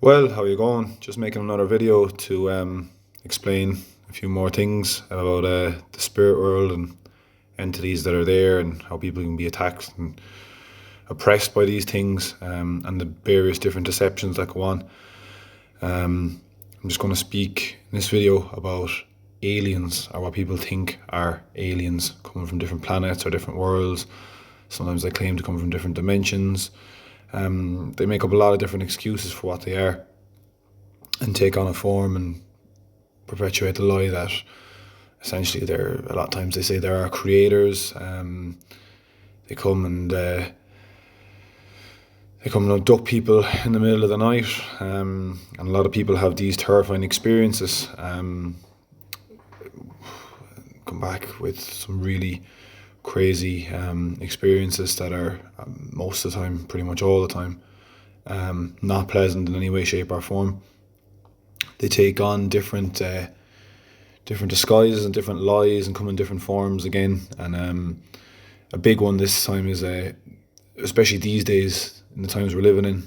Well, how you going? Just making another video to explain a few more things about the spirit world and entities that are there and how people can be attacked and oppressed by these things, and the various different deceptions that go on. I'm just going to speak in this video about aliens, or what people think are aliens coming from different planets or different worlds. Sometimes they claim to come from different dimensions. They make up a lot of different excuses for what they are and take on a form and perpetuate the lie that essentially they're, a lot of times they say there are creators. They come and abduct people in the middle of the night, and a lot of people have these terrifying experiences. Come back with some really crazy experiences that are, most of the time, pretty much all the time, not pleasant in any way, shape, or form. They take on different disguises and different lies and come in different forms again. And a big one this time is, especially these days in the times we're living in,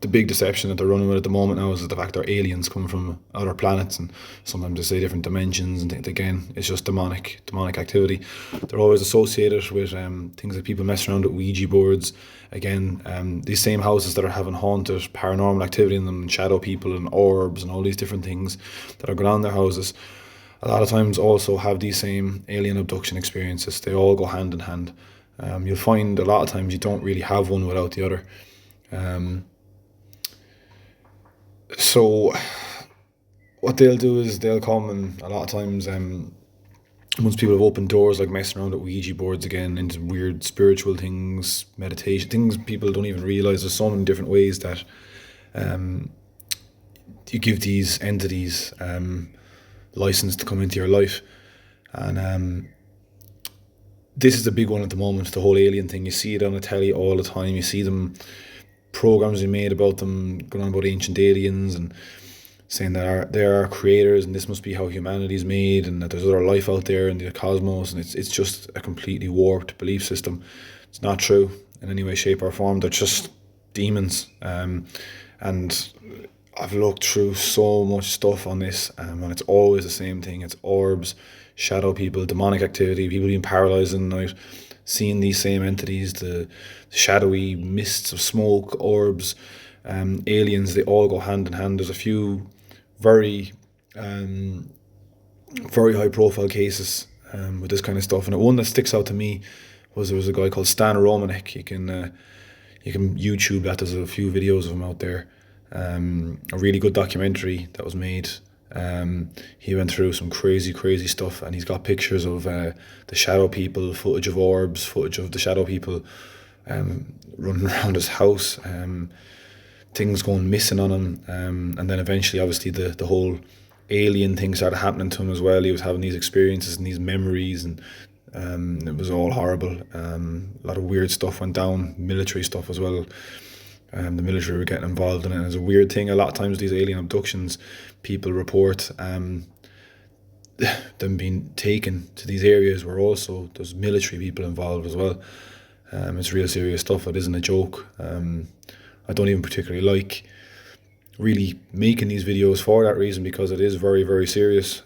the big deception that they're running with at the moment now is the fact they're aliens coming from other planets, and sometimes they say different dimensions, and again, it's just demonic activity. They're always associated with things like people messing around with Ouija boards. Again, these same houses that are having haunted paranormal activity in them, and shadow people and orbs and all these different things that are going on in their houses, a lot of times also have these same alien abduction experiences. They all go hand in hand. You'll find a lot of times you don't really have one without the other. So what they'll do is they'll come, and a lot of times, once people have opened doors, like messing around with Ouija boards again, into weird spiritual things, meditation, things people don't even realise. There's so many different ways that you give these entities license to come into your life. And this is a big one at the moment, the whole alien thing. You see it on the telly all the time. You see them, programs being made about them, going on about ancient aliens and saying that there are creators and this must be how humanity's made, and that there's other life out there in the cosmos, and it's just a completely warped belief system. It's not true in any way, shape, or form. They're just demons. And I've looked through so much stuff on this, and it's always the same thing. It's orbs, shadow people, demonic activity, people being paralyzed in the night, seeing these same entities, the shadowy mists of smoke, orbs, aliens. They all go hand in hand. There's a few very high profile cases with this kind of stuff, and one that sticks out to me was, there was a guy called Stan Romanek. You can YouTube that. There's a few videos of him out there. A really good documentary that was made. He went through some crazy stuff, and he's got pictures of the shadow people, footage of orbs, footage of the shadow people running around his house, things going missing on him, and then eventually, obviously, the whole alien thing started happening to him as well. He was having these experiences and these memories, and it was all horrible. A lot of weird stuff went down, military stuff as well. The military were getting involved in it. It's a weird thing. A lot of times these alien abductions, people report them being taken to these areas where also there's military people involved as well. It's real serious stuff. It isn't a joke. I don't even particularly like really making these videos for that reason, because it is very serious.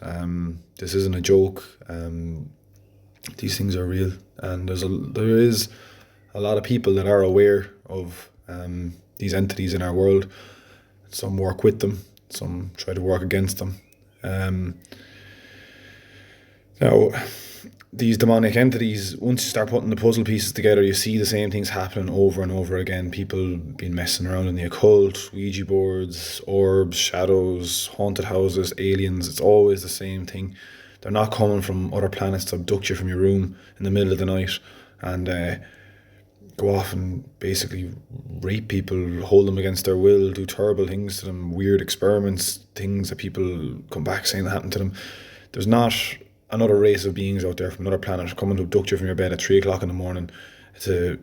This isn't a joke. These things are real, and there is a lot of people that are aware of these entities in our world. Some work with them, some try to work against them. Now, these demonic entities, once you start putting the puzzle pieces together, you see the same things happening over and over again. People been messing around in the occult, Ouija boards, orbs, shadows, haunted houses, aliens. It's always the same thing. They're not coming from other planets to abduct you from your room in the middle of the night and go off and basically rape people, hold them against their will, do terrible things to them, weird experiments, things that people come back saying that happened to them. There's not another race of beings out there from another planet coming to abduct you from your bed at 3 o'clock in the morning to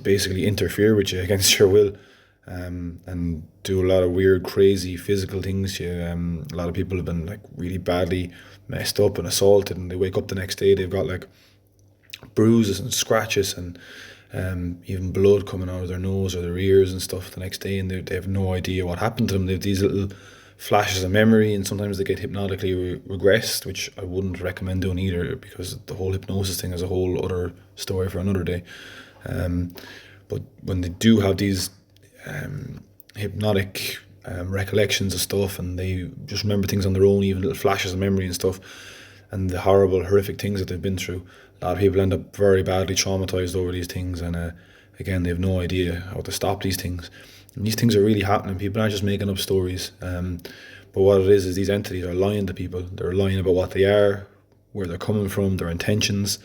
basically interfere with you against your will, and do a lot of weird, crazy physical things to you. A lot of people have been like really badly messed up and assaulted, and they wake up the next day, they've got like bruises and scratches, and even blood coming out of their nose or their ears and stuff the next day, and they have no idea what happened to them. They have these little flashes of memory, and sometimes they get hypnotically regressed, which I wouldn't recommend doing either, because the whole hypnosis thing is a whole other story for another day. But when they do have these hypnotic recollections of stuff, and they just remember things on their own, even little flashes of memory and stuff, and the horrible, horrific things that they've been through, a lot of people end up very badly traumatized over these things, and again, they have no idea how to stop these things. And these things are really happening. People aren't just making up stories. But what it is these entities are lying to people. They're lying about what they are, where they're coming from, their intentions.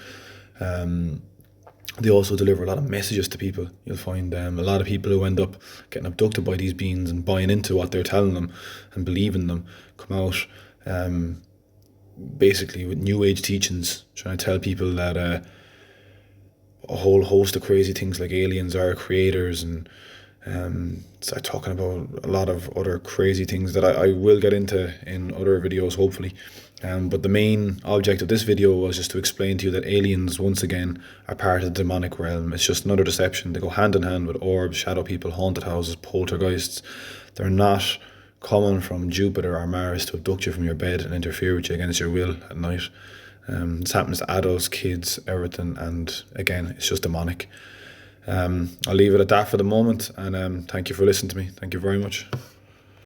They also deliver a lot of messages to people. You'll find a lot of people who end up getting abducted by these beings and buying into what they're telling them and believing them come out basically with new age teachings, trying to tell people that a whole host of crazy things like aliens are creators, and start talking about a lot of other crazy things that I will get into in other videos, hopefully. But the main object of this video was just to explain to you that aliens, once again, are part of the demonic realm. It's just another deception. They go hand in hand with orbs, shadow people, haunted houses, poltergeists. They're not coming from Jupiter or Mars to abduct you from your bed and interfere with you against your will at night. This happens to adults, kids, everything, and again, it's just demonic. I'll leave it at that for the moment, and thank you for listening to me. Thank you very much.